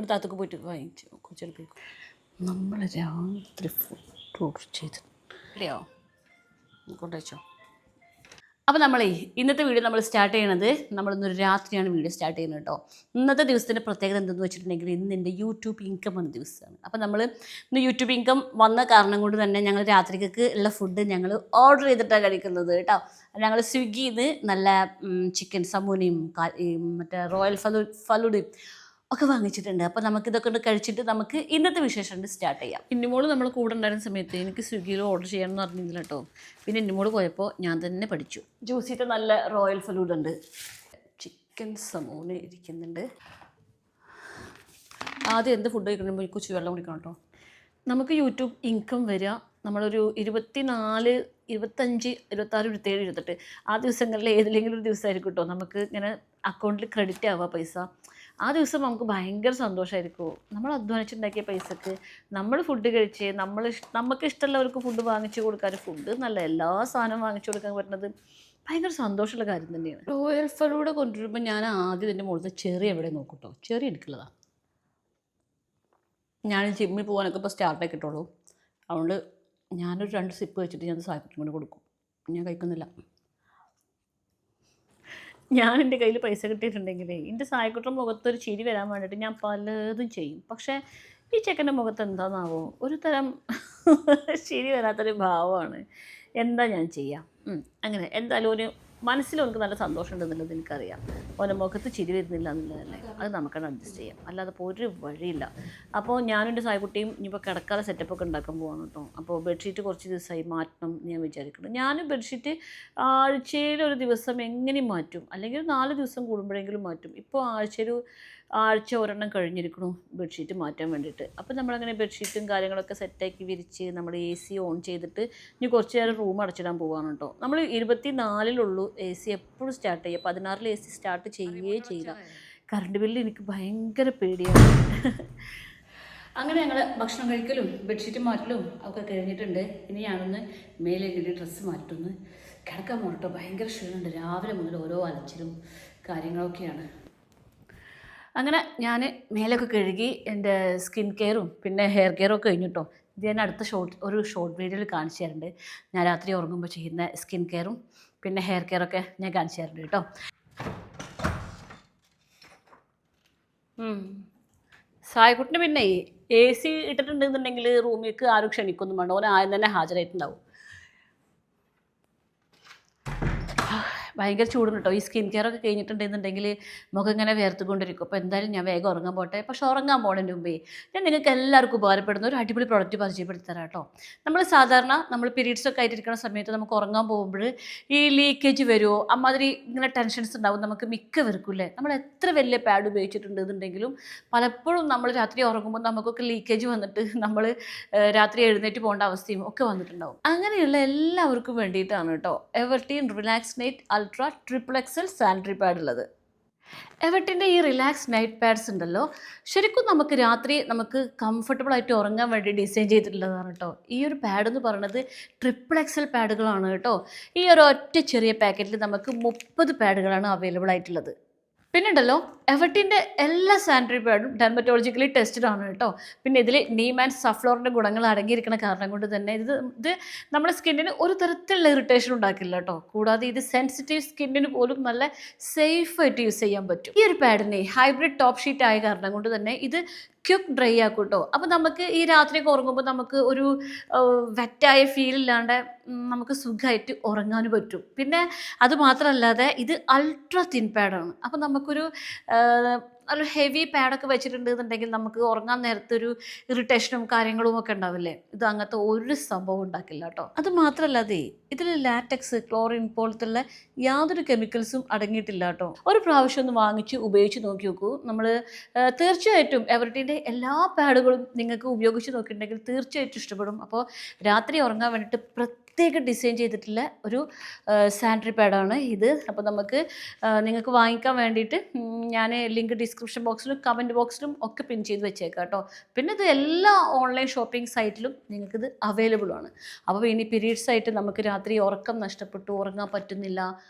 അടുത്ത അകത്തൊക്കെ പോയിട്ട് വാങ്ങിച്ചു ചിലപ്പോൾ നമ്മൾ രാത്രി ഫുഡ് ഓർഡർ ചെയ്ത് ഇല്ലയോ കൊണ്ടുവച്ചോ. അപ്പോൾ നമ്മളേ ഇന്നത്തെ വീഡിയോ നമ്മൾ സ്റ്റാർട്ട് ചെയ്യണത് നമ്മളിന്നൊരു രാത്രിയാണ് വീഡിയോ സ്റ്റാർട്ട് ചെയ്യുന്നത് കേട്ടോ. ഇന്നത്തെ ദിവസത്തിൻ്റെ പ്രത്യേകത എന്തെന്ന് വെച്ചിട്ടുണ്ടെങ്കിൽ ഇന്ന് എൻ്റെ യൂട്യൂബ് ഇൻകം വന്ന ദിവസമാണ്. അപ്പോൾ നമ്മൾ ഇന്ന് യൂട്യൂബ് ഇൻകം വന്ന കാരണം കൊണ്ട് തന്നെ ഞങ്ങൾ രാത്രിക്ക് ഉള്ള ഫുഡ് ഞങ്ങൾ ഓർഡർ ചെയ്തിട്ടാണ് കഴിക്കുന്നത് കേട്ടോ. ഞങ്ങൾ സ്വിഗ്ഗിയിൽ നിന്ന് നല്ല ചിക്കൻ സമൂനയും മറ്റേ റോയൽ ഫലൂഡയും ഒക്കെ വാങ്ങിച്ചിട്ടുണ്ട്. അപ്പോൾ നമുക്കിതൊക്കെ ഒന്ന് കഴിച്ചിട്ട് നമുക്ക് ഇന്നത്തെ വിശേഷം സ്റ്റാർട്ട് ചെയ്യാം. ഇന്നുമോള് നമ്മൾ കൂടെ ഉണ്ടായിരുന്ന സമയത്ത് എനിക്ക് സ്വിഗ്ഗിയിൽ ഓർഡർ ചെയ്യാമെന്ന് പറഞ്ഞില്ല കേട്ടോ. പിന്നെ ഇന്നുമോള് പോയപ്പോൾ ഞാൻ തന്നെ പഠിച്ചു. ജ്യൂസിൻ്റെ നല്ല റോയൽ ഫലൂഡ ഉണ്ട്, ചിക്കൻ സമൂന ഇരിക്കുന്നുണ്ട്. ആദ്യം എന്ത് ഫുഡ് കഴിക്കണമെങ്കിൽ കുറച്ച് വെള്ളം കുടിക്കണം കേട്ടോ. നമുക്ക് യൂട്യൂബ് ഇൻകം വരിക നമ്മളൊരു 24, 25, 26, 27, 28 ആ ദിവസങ്ങളിൽ ഏതിലെങ്കിലും ഒരു ദിവസമായിരിക്കും കേട്ടോ നമുക്ക് ഇങ്ങനെ അക്കൗണ്ടിൽ ക്രെഡിറ്റ് ആവുക പൈസ. ആ ദിവസം നമുക്ക് ഭയങ്കര സന്തോഷമായിരിക്കും. നമ്മൾ അധ്വാനിച്ചുണ്ടാക്കിയ പൈസക്ക് നമ്മൾ ഫുഡ് കഴിച്ച് നമുക്ക് ഇഷ്ടമുള്ളവർക്ക് ഫുഡ് വാങ്ങിച്ചു കൊടുക്കാൻ, ഫുഡ് നല്ല എല്ലാ സാധനവും വാങ്ങിച്ചു കൊടുക്കാൻ പറ്റുന്നത് ഭയങ്കര സന്തോഷമുള്ള കാര്യം തന്നെയാണ്. റോയൽ ഫലൂഡ കൊണ്ടുവരുമ്പോൾ ഞാൻ ആദ്യം ഇതിൻ്റെ മുകളിൽ ചെറി എവിടെ നോക്കും കേട്ടോ. ചെറി എടുക്കുന്നതാണ്. ഞാൻ ജിമ്മിൽ പോകാനൊക്കെ ഇപ്പോൾ സ്റ്റാർട്ടാക്കി കിട്ടുള്ളൂ. അതുകൊണ്ട് ഞാനൊരു 2 സിപ്പ് വെച്ചിട്ട് ഞാൻ സായിക്കുട്ടിയും കൊണ്ട് കൊടുക്കും. ഞാൻ കഴിക്കുന്നില്ല. ഞാൻ എൻ്റെ കയ്യിൽ പൈസ കിട്ടിയിട്ടുണ്ടെങ്കിലേ എൻ്റെ സായിക്കുട്ടിയുടെ മുഖത്തൊരു ചിരി വരാൻ വേണ്ടിയിട്ട് ഞാൻ പലതും ചെയ്യും. പക്ഷേ ഈ ചെക്കൻ്റെ മുഖത്ത് എന്താണെന്നാവോ ഒരു തരം ചിരി വരാത്തൊരു ഭാവമാണ്. എന്താ ഞാൻ ചെയ്യാം. അങ്ങനെ എന്തായാലും ഒരു മനസ്സിൽ നമുക്ക് നല്ല സന്തോഷം ഉണ്ടെന്നുള്ളത് എനിക്കറിയാം. ഓരോ മുഖത്ത് ചിരി വരുന്നില്ല എന്നുള്ളതല്ലേ, അത് നമുക്കത് അഡ്ജസ്റ്റ് ചെയ്യാം, അല്ലാതെ ഇപ്പോൾ ഒരു വഴിയില്ല. അപ്പോൾ ഞാനും എൻ്റെ സായിക്കുട്ടിയും ഇനിയിപ്പോൾ കിടക്കാതെ സെറ്റപ്പൊക്കെ ഉണ്ടാക്കാൻ പോവാണ് കേട്ടോ. അപ്പോൾ ബെഡ്ഷീറ്റ് കുറച്ച് ദിവസമായി മാറ്റണം എന്ന് ഞാൻ വിചാരിക്കുന്നു. ഞാൻ ബെഡ്ഷീറ്റ് ആഴ്ചയിൽ ഒരു ദിവസം എങ്ങനെയും മാറ്റും, അല്ലെങ്കിൽ 4 ദിവസം കൂടുമ്പോഴെങ്കിലും മാറ്റും. ഇപ്പോൾ ആഴ്ച ഒരെണ്ണം കഴിഞ്ഞിരിക്കണു ബെഡ്ഷീറ്റ് മാറ്റാൻ വേണ്ടിയിട്ട്. അപ്പോൾ നമ്മളങ്ങനെ ബെഡ്ഷീറ്റും കാര്യങ്ങളൊക്കെ സെറ്റാക്കി വിരിച്ച് നമ്മൾ AC ഓൺ ചെയ്തിട്ട് ഇനി കുറച്ച് നേരം റൂം അടച്ചിടാൻ പോവാണ് കേട്ടോ. നമ്മൾ 24-ലുള്ളൂ AC എപ്പോഴും സ്റ്റാർട്ട് ചെയ്യുക. 16-ൽ AC സ്റ്റാർട്ട് ചെയ്യില്ല. കറണ്ട് ബില്ല് എനിക്ക് ഭയങ്കര പേടിയാണ്. അങ്ങനെ ഞങ്ങൾ ഭക്ഷണം കഴിക്കലും ബെഡ്ഷീറ്റ് മാറ്റലും ഒക്കെ കഴിഞ്ഞിട്ടുണ്ട്. ഇനി ഞാനൊന്ന് മേലെ കിട്ടി ഡ്രസ്സ് മാറ്റുന്നു, കിടക്കാൻ പോകട്ടോ. ഭയങ്കര ക്ഷീണമുണ്ട്. രാവിലെ മുതൽ ഓരോ അലച്ചിലും കാര്യങ്ങളൊക്കെയാണ്. അങ്ങനെ ഞാൻ മേലൊക്കെ കഴുകി എൻ്റെ സ്കിൻ കെയറും പിന്നെ ഹെയർ കെയറും ഒക്കെ കഴിഞ്ഞിട്ടോ. ഇത് ഞാൻ അടുത്ത ഒരു ഷോർട്ട് വീഡിയോയിൽ കാണിച്ചു തരുന്നുണ്ട്. ഞാൻ രാത്രി ഉറങ്ങുമ്പോൾ ചെയ്യുന്ന സ്കിൻ കെയറും പിന്നെ ഹെയർ കെയറൊക്കെ ഞാൻ കാണിച്ചു തരുന്നുണ്ട് കേട്ടോ. സായിക്കുട്ടിന് പിന്നെ AC ഇട്ടിട്ടുണ്ടെന്നുണ്ടെങ്കിൽ റൂമിലേക്ക് ആരും ക്ഷണിക്കൊന്നും വേണ്ട, ഓൻ ആദ്യം തന്നെ ഹാജരായിട്ടുണ്ടാവും. ഭയങ്കര ചൂടുണ്ട് കേട്ടോ. ഈ സ്കിൻ കെയർ ഒക്കെ കഴിഞ്ഞിട്ടുണ്ടെന്നുണ്ടെങ്കിൽ മുഖം ഇങ്ങനെ വേർത്തുകൊണ്ടിരിക്കും. അപ്പോൾ എന്തായാലും ഞാൻ വേഗം ഉറങ്ങാൻ പോട്ടെ. പക്ഷെ ഉറങ്ങാൻ പോകുന്നതിന് മുമ്പേ ഞാൻ നിങ്ങൾക്ക് എല്ലാവർക്കും ഉപകാരപ്പെടുന്ന ഒരു അടിപൊളി പ്രോഡക്റ്റ് പരിചയപ്പെടുത്തി തരാം കേട്ടോ. നമ്മൾ സാധാരണ പീരീഡ്സൊക്കെ ആയിട്ടിരിക്കുന്ന സമയത്ത് നമുക്ക് ഉറങ്ങാൻ പോകുമ്പോൾ ഈ ലീക്കേജ് വരുമോ അമ്മാതിരി ഇങ്ങനെ ടെൻഷൻസ് ഉണ്ടാവും നമുക്ക് മിക്കവർക്കും അല്ലേ. നമ്മൾ എത്ര വലിയ പാഡ് ഉപയോഗിച്ചിട്ടുണ്ടെന്നുണ്ടെങ്കിലും പലപ്പോഴും നമ്മൾ രാത്രി ഉറങ്ങുമ്പോൾ നമുക്കൊക്കെ ലീക്കേജ് വന്നിട്ട് നമ്മൾ രാത്രി എഴുന്നേറ്റ് പോകേണ്ട അവസ്ഥയും ഒക്കെ വന്നിട്ടുണ്ടാവും. അങ്ങനെയുള്ള എല്ലാവർക്കും വേണ്ടിയിട്ടാണ് കേട്ടോ Everteen relax night ultra XXL sanitary pad ഉള്ളത്. എവർട്ടിൻ്റെ ഈ റിലാക്സ് നൈറ്റ് പാഡ്സ് ഉണ്ടല്ലോ, ശരിക്കും നമുക്ക് രാത്രി നമുക്ക് കംഫർട്ടബിൾ ആയിട്ട് ഉറങ്ങാൻ വേണ്ടി ഡിസൈൻ ചെയ്തിട്ടുള്ളതാണ് കേട്ടോ. ഈ ഒരു പാഡ് എന്ന് പറയുന്നത് XXL പാഡുകളാണ് കേട്ടോ. ഈ ഒരു ഒറ്റ ചെറിയ പാക്കറ്റിൽ നമുക്ക് 30 പാഡുകളാണ് അവൈലബിൾ ആയിട്ടുള്ളത്. പിന്നെ ഉണ്ടല്ലോ എവർട്ടിൻ്റെ എല്ലാ സാനിറ്ററി പാഡും ഡെർമറ്റോളജിക്കലി ടെസ്റ്റഡ് ആണ് കേട്ടോ. പിന്നെ ഇതിൽ നീം ആൻഡ് സഫ്ലോറിൻ്റെ ഗുണങ്ങൾ അടങ്ങിയിരിക്കുന്ന കാരണം കൊണ്ട് തന്നെ ഇത് നമ്മുടെ സ്കിന്നിന് ഒരു തരത്തിലുള്ള ഇറിറ്റേഷൻ ഉണ്ടാക്കില്ല കേട്ടോ. കൂടാതെ ഇത് സെൻസിറ്റീവ് സ്കിന്നിന് പോലും നല്ല സേഫായിട്ട് യൂസ് ചെയ്യാൻ പറ്റും. ഈ ഒരു പാഡിനെ ഹൈബ്രിഡ് ടോപ്പ് ഷീറ്റ് ആയ കാരണം കൊണ്ട് തന്നെ ഇത് ക്വിക്ക് ഡ്രൈ ആക്കും കേട്ടോ. അപ്പോൾ നമുക്ക് ഈ രാത്രിയൊക്കെ ഉറങ്ങുമ്പോൾ നമുക്ക് ഒരു വെറ്റായ ഫീൽ ഇല്ലാണ്ട് നമുക്ക് സുഖമായിട്ട് ഉറങ്ങാനും പറ്റും. പിന്നെ അതുമാത്രമല്ലാതെ ഇത് അൾട്രാ തിൻ പാഡാണ്. അപ്പോൾ നമുക്കൊരു ഒരു ഹെവി പാഡൊക്കെ വെച്ചിട്ടുണ്ടെന്നുണ്ടെങ്കിൽ നമുക്ക് ഉറങ്ങാൻ നേരത്തെ ഒരു ഇറിറ്റേഷനും കാര്യങ്ങളും ഒക്കെ ഉണ്ടാവില്ലേ. ഇത് അങ്ങനത്തെ ഒരു സംഭവം ഉണ്ടാക്കില്ല കേട്ടോ. അത് മാത്രമല്ലാതെ ഇതിൽ ലാറ്റക്സ്, ക്ലോറിൻ പോലത്തുള്ള യാതൊരു കെമിക്കൽസും അടങ്ങിയിട്ടില്ല കേട്ടോ. ഒരു പ്രാവശ്യം ഒന്ന് വാങ്ങിച്ച് ഉപയോഗിച്ച് നോക്കി നോക്കൂ. നമ്മൾ തീർച്ചയായിട്ടും എവർട്ടിൻ്റെ എല്ലാ പാഡുകളും നിങ്ങൾക്ക് ഉപയോഗിച്ച് നോക്കിയിട്ടുണ്ടെങ്കിൽ തീർച്ചയായിട്ടും ഇഷ്ടപ്പെടും. അപ്പോൾ രാത്രി ഉറങ്ങാൻ വേണ്ടിയിട്ട് പ്രത്യേകം ഡിസൈൻ ചെയ്തിട്ടുള്ള ഒരു സാനിറ്ററി പാഡാണ് ഇത്. അപ്പോൾ നിങ്ങൾക്ക് വാങ്ങിക്കാൻ വേണ്ടിയിട്ട് ഞാൻ ലിങ്ക് ഡിസ്ക്രിപ്ഷൻ ബോക്സിലും കമൻറ്റ് ബോക്സിലും ഒക്കെ പിൻ ചെയ്ത് വെച്ചേക്കാം കേട്ടോ. പിന്നെ ഇത് എല്ലാ ഓൺലൈൻ ഷോപ്പിംഗ് സൈറ്റിലും നിങ്ങൾക്കിത് അവൈലബിൾ ആണ്. അപ്പോൾ ഇനി പീരീഡ്സ് ആയിട്ട് നമുക്ക് രാത്രി ഉറക്കം നഷ്ടപ്പെട്ടു ഉറങ്ങാൻ പറ്റുന്നില്ല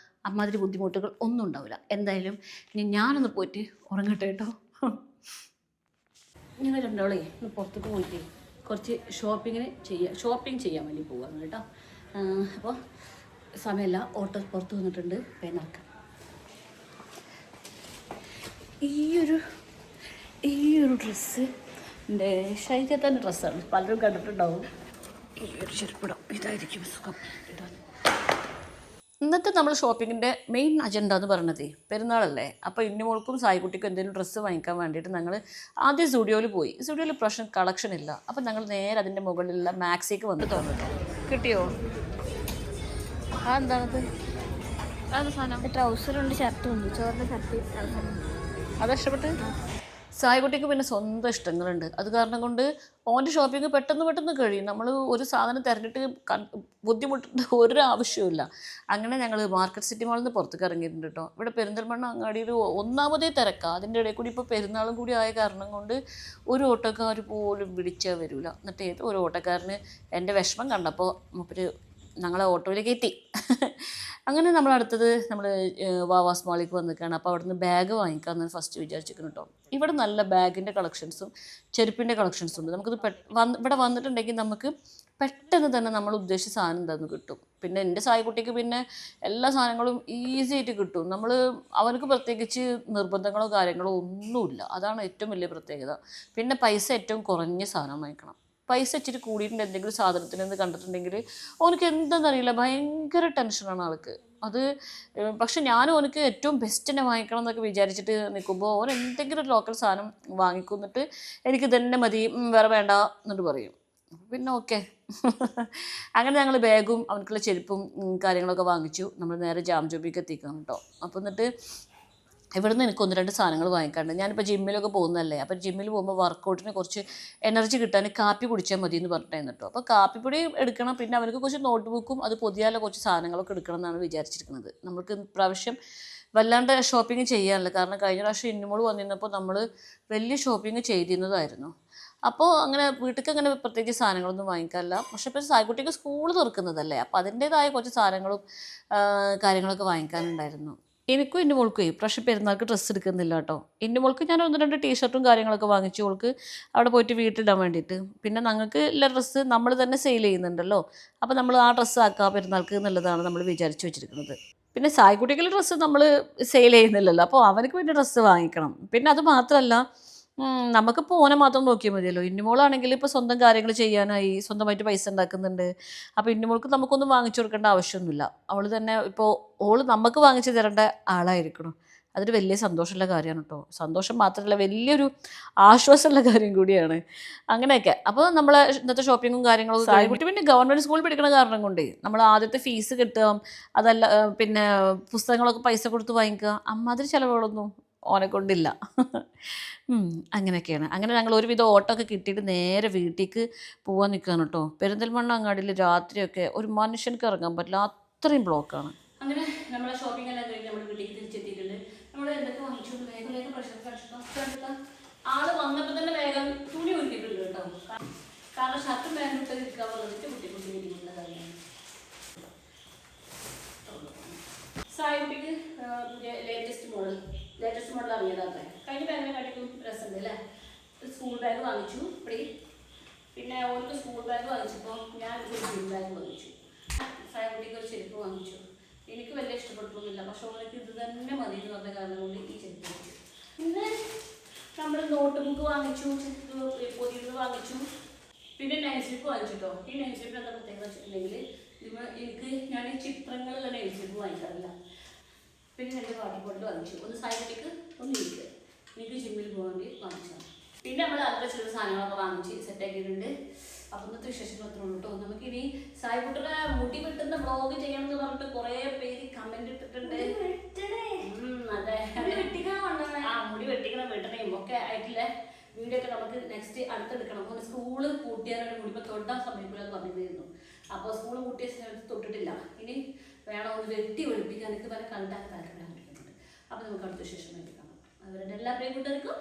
അമ്മാതിരി ബുദ്ധിമുട്ടുകൾ ഒന്നും ഉണ്ടാവില്ല. എന്തായാലും ഞാനൊന്ന് പോയിട്ട് ഉറങ്ങട്ടെ കേട്ടോ. ഇങ്ങനെ രണ്ടാളേ പുറത്തേക്ക് പോയിട്ട് കുറച്ച് ഷോപ്പിംഗ് ചെയ്യാൻ വേണ്ടി പോവാണ് കേട്ടോ. അപ്പോൾ സമയമില്ല, ഓട്ടോ പുറത്ത് വന്നിട്ടുണ്ട്, വേഗം നടക്കാം. ഈ ഒരു ഡ്രസ്സ് എൻ്റെ ശൈത്യത്തിൻ്റെ ഡ്രസ്സാണ്, പലരും കണ്ടിട്ടുണ്ടാവും. ഈ ഒരു ചെരുപ്പിടാം, ഇതായിരിക്കും സുഖം. ഇതാണ് ഇന്നത്തെ നമ്മൾ ഷോപ്പിങ്ങിൻ്റെ മെയിൻ അജണ്ട എന്ന് പറയുന്നത്. പെരുന്നാളല്ലേ, അപ്പോൾ ഇന്നുമോൾക്കും സായിക്കുട്ടിക്കും എന്തെങ്കിലും ഡ്രസ്സ് വാങ്ങിക്കാൻ വേണ്ടിയിട്ട് ഞങ്ങൾ ആദ്യം സ്റ്റുഡിയോയിൽ പോയി. സ്റ്റുഡിയോയിൽ പ്രശ്നം കളക്ഷൻ ഇല്ല. അപ്പോൾ ഞങ്ങൾ നേരെ അതിൻ്റെ മുകളിലുള്ള മാക്സിക്ക് വന്ന് തോന്നിട്ടോ. കിട്ടിയോ? ആ എന്താണത്? അത് സാധനം ട്രൗസറുണ്ട്, ഷർട്ടുണ്ട്, ചോറിൻ്റെ ഷർട്ട്. അത് ഇഷ്ടപ്പെട്ട് സായിക്കുട്ടിക്ക് പിന്നെ സ്വന്തം ഇഷ്ടങ്ങളുണ്ട്. അത് കാരണം കൊണ്ട് ഓൻ്റെ ഷോപ്പിംഗ് പെട്ടെന്ന് കഴിയും. നമ്മൾ ഒരു സാധനം തിരഞ്ഞിട്ട് ബുദ്ധിമുട്ടേണ്ട ഒരു ആവശ്യമില്ല. അങ്ങനെ ഞങ്ങൾ മാർക്കറ്റ് സിറ്റി മാളിൽ നിന്ന് പുറത്തേക്ക് ഇറങ്ങിയിട്ടുണ്ട് കേട്ടോ. ഇവിടെ പെരിന്തൽമണ്ണ അങ്ങാടിയിൽ ഒന്നാമതേ തിരക്കാം. അതിൻ്റെ ഇടയിൽ കൂടി ഇപ്പോൾ പെരുന്നാളും കൂടി ആയ കാരണം കൊണ്ട് ഒരു ഓട്ടോക്കാർ പോലും വിളിച്ചാൽ വരില്ല. എന്നിട്ട് ഒരു ഓട്ടോക്കാരന് എൻ്റെ വിഷമം കണ്ടപ്പോൾ മൂപ്പര് ഞങ്ങളെ ഓട്ടോയിൽ കയറ്റി. അങ്ങനെ നമ്മളടുത്തത് നമ്മൾ വാവാസ് മാളിലേക്ക് വന്നിരിക്കുകയാണ്. അപ്പോൾ അവിടെ നിന്ന് ബാഗ് വാങ്ങിക്കാമെന്നാണ് ഫസ്റ്റ് വിചാരിച്ചിരിക്കുന്നത് കേട്ടോ. ഇവിടെ നല്ല ബാഗിൻ്റെ കളക്ഷൻസും ചെരുപ്പിൻ്റെ കളക്ഷൻസും ഉണ്ട്. നമുക്കിത് ഇവിടെ വന്നിട്ടുണ്ടെങ്കിൽ നമുക്ക് പെട്ടെന്ന് തന്നെ നമ്മൾ ഉദ്ദേശിച്ച സാധനം എന്താണെന്ന് കിട്ടും. പിന്നെ എൻ്റെ സായിക്കുട്ടിക്ക് പിന്നെ എല്ലാ സാധനങ്ങളും ഈസി ആയിട്ട് കിട്ടും. അവർക്ക് പ്രത്യേകിച്ച് നിർബന്ധങ്ങളോ കാര്യങ്ങളോ ഒന്നുമില്ല. അതാണ് ഏറ്റവും വലിയ പ്രത്യേകത. പിന്നെ പൈസ ഏറ്റവും കുറഞ്ഞ സാധനം വാങ്ങിക്കണം. പൈസ ഇച്ചിരി കൂടിയിട്ടുണ്ട് എന്തെങ്കിലും സാധനത്തിനെന്ന് കണ്ടിട്ടുണ്ടെങ്കിൽ ഓനക്ക് എന്താണെന്നറിയില്ല, ഭയങ്കര ടെൻഷനാണ് ആൾക്ക്. അത് പക്ഷെ ഞാനും ഓനക്ക് ഏറ്റവും ബെസ്റ്റിനെ വാങ്ങിക്കണം എന്നൊക്കെ വിചാരിച്ചിട്ട് നിൽക്കുമ്പോൾ ഓൻ എന്തെങ്കിലും ഒരു ലോക്കൽ സാധനം വാങ്ങിക്കുന്നിട്ട് എനിക്ക് തന്നെ മതി, വേറെ വേണ്ട എന്നിട്ട് പറയും. പിന്നെ ഓക്കെ. അങ്ങനെ ഞങ്ങൾ ബാഗും അവനക്കുള്ള ചെരുപ്പും കാര്യങ്ങളൊക്കെ വാങ്ങിച്ചു. നമ്മൾ നേരെ ജാം ജോബിക്ക് എത്തിക്കണം കേട്ടോ. അപ്പോൾ എന്നിട്ട് ഇവിടുന്ന് എനിക്ക് 1-2 സാധനങ്ങൾ വാങ്ങിക്കാറുണ്ട്. ഞാനിപ്പോൾ ജിമ്മിലൊക്കെ പോകുന്നതല്ലേ, അപ്പോൾ ജിമ്മിൽ പോകുമ്പോൾ വർക്കൗട്ടിന് കുറച്ച് എനർജി കിട്ടാൻ കാപ്പി കുടിച്ചാൽ മതി എന്ന് പറഞ്ഞിട്ടായിരുന്നു കേട്ടോ. അപ്പോൾ കാപ്പിപ്പൊടി എടുക്കണം, പിന്നെ അവർക്ക് കുറച്ച് നോട്ട് ബുക്കും അത് പുതിയ കുറച്ച് സാധനങ്ങളൊക്കെ എടുക്കണം എന്നാണ് വിചാരിച്ചിരിക്കുന്നത്. നമുക്ക് പ്രാവശ്യം വല്ലാണ്ട് ഷോപ്പിംഗ് ചെയ്യാനില്ല. കാരണം കഴിഞ്ഞ പ്രാവശ്യം ഇന്നുമോൾ വന്നിരുന്നപ്പോൾ നമ്മൾ വലിയ ഷോപ്പിംഗ് ചെയ്തിരുന്നതായിരുന്നു. അപ്പോൾ അങ്ങനെ വീട്ടിലേക്ക് അങ്ങനെ പ്രത്യേകിച്ച് സാധനങ്ങളൊന്നും വാങ്ങിക്കാറില്ല. പക്ഷേ ഇപ്പോൾ സായിക്കുട്ടിക്ക് സ്കൂൾ തുറക്കുന്നതല്ലേ, അപ്പോൾ അതിൻ്റേതായ കുറച്ച് സാധനങ്ങളും കാര്യങ്ങളൊക്കെ വാങ്ങിക്കാനുണ്ടായിരുന്നു. എനിക്കും എൻ്റെ മോൾക്കും പക്ഷേ പെരുന്നാൾക്ക് ഡ്രസ്സ് എടുക്കുന്നില്ല കേട്ടോ. എൻ്റെ മോൾക്ക് ഞാൻ 1-2 ടീഷർട്ടും കാര്യങ്ങളൊക്കെ വാങ്ങിച്ചു മോൾക്ക് അവിടെ പോയിട്ട് വീട്ടിലിടാൻ വേണ്ടിയിട്ട്. പിന്നെ ഞങ്ങൾക്ക് ഉള്ള ഡ്രസ്സ് നമ്മൾ തന്നെ സെയിൽ ചെയ്യുന്നുണ്ടല്ലോ, അപ്പോൾ നമ്മൾ ആ ഡ്രസ്സ് ആക്കുക പെരുന്നാൾക്ക് എന്നുള്ളതാണ് നമ്മൾ വിചാരിച്ചു വെച്ചിരിക്കുന്നത്. പിന്നെ സായിക്കുട്ടിക്കുള്ള ഡ്രസ്സ് നമ്മൾ സെയിൽ ചെയ്യുന്നില്ലല്ലോ, അപ്പോൾ അവനക്ക് വേണ്ടി ഡ്രസ്സ് വാങ്ങിക്കണം. പിന്നെ അത് മാത്രമല്ല, നമുക്കിപ്പോൾ ഓനെ മാത്രം നോക്കിയാൽ മതിയല്ലോ. ഇന്നുമോളാണെങ്കിൽ ഇപ്പോൾ സ്വന്തം കാര്യങ്ങൾ ചെയ്യാനായി സ്വന്തമായിട്ട് പൈസ ഉണ്ടാക്കുന്നുണ്ട്. അപ്പോൾ ഇന്നുമോൾക്ക് നമുക്കൊന്നും വാങ്ങിച്ചു കൊടുക്കേണ്ട ആവശ്യമൊന്നുമില്ല. അവൾ തന്നെ ഇപ്പോൾ നമുക്ക് വാങ്ങിച്ചു തരേണ്ട ആളായിരിക്കണം. അതൊരു വലിയ സന്തോഷമുള്ള കാര്യമാണ് കേട്ടോ. സന്തോഷം മാത്രമല്ല, വലിയൊരു ആശ്വാസമുള്ള കാര്യം കൂടിയാണ്. അങ്ങനെയൊക്കെ അപ്പോൾ നമ്മൾ ഇന്നത്തെ ഷോപ്പിങ്ങും കാര്യങ്ങളും സായിക്കുട്ടി പിന്നെ ഗവൺമെൻറ് സ്കൂളിൽ പഠിക്കുന്ന കാരണം കൊണ്ട് നമ്മൾ ആദ്യത്തെ ഫീസ് കിട്ടുക, അതല്ല പിന്നെ പുസ്തകങ്ങളൊക്കെ പൈസ കൊടുത്ത് വാങ്ങിക്കുക, അമ്മാതിരി ചിലവുകളൊന്നും ഓനെ കൊണ്ടില്ല. അങ്ങനെയൊക്കെയാണ്. അങ്ങനെ ഞങ്ങൾ ഒരുവിധം ഓട്ടോ ഒക്കെ കിട്ടിയിട്ട് നേരെ വീട്ടിലേക്ക് പോകാൻ നിൽക്കുകയാണ് കേട്ടോ. പെരിന്തൽമണ്ണ അങ്ങാടിയിൽ രാത്രിയൊക്കെ ഒരു മനുഷ്യർക്ക് ഇറങ്ങാൻ പറ്റില്ല, അത്രയും ബ്ലോക്കാണ്. അങ്ങനെ നമ്മളെ ഷോപ്പിംഗ് എല്ലാം കഴിഞ്ഞ് നമ്മൾ വീട്ടിലേക്ക് തിരിച്ചെത്തിയിട്ടുണ്ട്. നമ്മൾ എന്തൊക്കെ വാങ്ങിച്ചു, വേഗം പ്രശ്നം ആള് വന്നപ്പോൾ തന്നെ വേഗം തുണി ഒരുക്കിയിട്ടുണ്ട് കേട്ടോ. കാരണം ഷർട്ടും പാൻറ്റും ഇട്ട് നിൽക്കാൻ പറഞ്ഞിട്ട് കുട്ടിക്കുള്ള കാര്യമാണ്. സായിക്കുട്ടിക്ക് ലേറ്റസ്റ്റ് മോഡൽ ഇറങ്ങിയതാത്രേ. കഴിഞ്ഞ ബാഗിനെ കാട്ടിക്കും രസമുണ്ട് അല്ലേ. സ്കൂൾ ബാഗ് വാങ്ങിച്ചു ഇവിടെ. പിന്നെ ഓർക്ക് സ്കൂൾ ബാഗ് വാങ്ങിച്ചപ്പോൾ ഞാൻ ഒരു സ്കൂൾ ബാഗ് വാങ്ങിച്ചു. സായിക്കുട്ടിക്ക് ഒരു ചെരുപ്പ് വാങ്ങിച്ചു. എനിക്ക് വലിയ ഇഷ്ടപ്പെട്ടൊന്നുമില്ല, പക്ഷെ ഓർക്ക് ഇത് തന്നെ മതി എന്ന് പറഞ്ഞ കാരണം കൊണ്ട് ഈ ചെരുപ്പ് വാങ്ങിച്ചു. പിന്നെ നമ്മൾ നോട്ട് ബുക്ക് വാങ്ങിച്ചു, പൊതിയുന്നത് വാങ്ങിച്ചു. പിന്നെ നൈസ് സ്ലിപ്പ് വാങ്ങിച്ചിട്ടോ. ഈ നൈസ് സ്ലിപ്പിന് എന്താ പ്രത്യേകത വെച്ചിട്ടുണ്ടെങ്കിൽ ഞാൻ ഈ ചിത്രങ്ങളുള്ള നൈസ് സ്ലിപ്പ് വാങ്ങിക്കാറില്ല. പിന്നെ രണ്ട് വാട്ടർ ബോട്ടിൽ വാങ്ങിച്ചു. ഒന്ന് സായിക്കുട്ടിക്ക്, ഒന്ന് എനിക്ക് ജിമ്മിൽ പോകാൻ വേണ്ടി വാങ്ങിച്ചതാണ്. പിന്നെ നമ്മൾ അതിൻ്റെ ചെറിയ സാധനങ്ങളൊക്കെ വാങ്ങിച്ച് സെറ്റാക്കിയിട്ടുണ്ട്. അപ്പം ഇന്നത്തെ വിശേഷങ്ങൾ അത്ര ഉള്ളൂ കേട്ടോ. നമുക്കിനി സായിക്കുട്ടിയുടെ മുടി വെട്ടുന്ന വ്ളോഗ് ചെയ്യണമെന്ന് പറഞ്ഞിട്ട് കുറേ പേര് കമൻറ്റ് ഇട്ടിട്ടുണ്ട്. അതെ, മുടി വെട്ടിക്കണം വെട്ടണയും ഒക്കെ ആയിട്ടില്ല വീഡിയോ ഒക്കെ നമുക്ക് നെക്സ്റ്റ് അടുത്തെടുക്കണം. അപ്പോൾ സ്കൂള് പൂട്ടിയാലും മുടി ഇപ്പോൾ തൊട്ടാൻ സമയമില്ലെന്ന് പറഞ്ഞിരുന്നു. അപ്പോൾ സ്കൂൾ പൂട്ടിയ സമയത്ത് തൊട്ടിട്ടില്ല. ഇനി വേണം ഒന്ന് വെട്ടി ഒഴിപ്പിക്കാൻ എനിക്ക് പല കണ്ടാൽ താല്പര്യം. അപ്പോൾ നമുക്ക് അടുത്ത വിശേഷമായിട്ട് കാണാം. അവരുടെ എല്ലാ പ്രിയ കൂട്ടുകാർക്കും